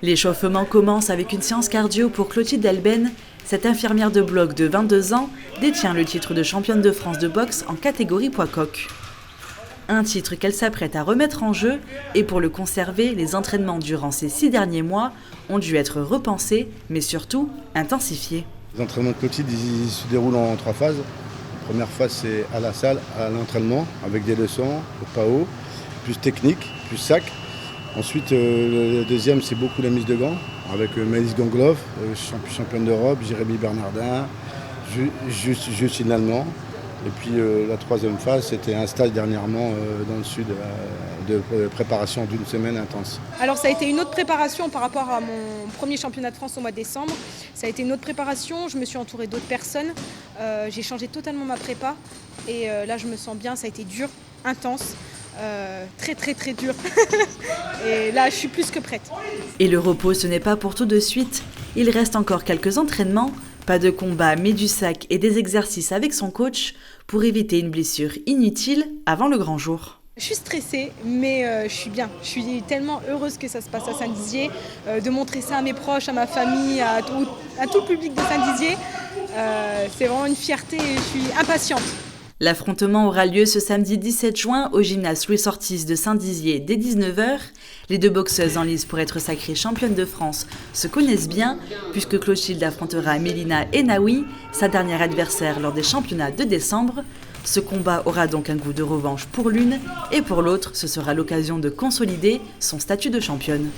L'échauffement commence avec une séance cardio pour Clotilde Delben. Cette infirmière de bloc de 22 ans détient le titre de championne de France de boxe en catégorie poids coq. Un titre qu'elle s'apprête à remettre en jeu et pour le conserver, les entraînements durant ces 6 derniers mois ont dû être repensés, mais surtout intensifiés. Les entraînements de Clotilde ils se déroulent en 3 phases. La première phase, c'est à la salle, à l'entraînement, avec des leçons au PAO, plus technique, plus sac. Ensuite, le deuxième, c'est beaucoup la mise de gants, avec Maëlys Gangloff, championne d'Europe, Jérémy Bernardin, Justine Lallemand. Et puis la troisième phase, c'était un stage dernièrement dans le sud de préparation d'une semaine intense. Alors ça a été une autre préparation par rapport à mon premier championnat de France au mois de décembre. Ça a été une autre préparation, je me suis entourée d'autres personnes. J'ai changé totalement ma prépa et là je me sens bien, ça a été dur, intense. Très dur et là je suis plus que prête. Et le repos ce n'est pas pour tout de suite, il reste encore quelques entraînements, pas de combat mais du sac et des exercices avec son coach pour éviter une blessure inutile avant le grand jour. Je suis stressée mais je suis bien, je suis tellement heureuse que ça se passe à Saint-Dizier, de montrer ça à mes proches, à ma famille, à tout le public de Saint-Dizier, c'est vraiment une fierté et je suis impatiente. L'affrontement aura lieu ce samedi 17 juin au gymnase Louis Ortiz de Saint-Dizier dès 19h. Les deux boxeuses en lice pour être sacrées championnes de France se connaissent bien puisque Clotilde affrontera Mélina Hennaoui, sa dernière adversaire lors des championnats de décembre. Ce combat aura donc un goût de revanche pour l'une et pour l'autre, ce sera l'occasion de consolider son statut de championne.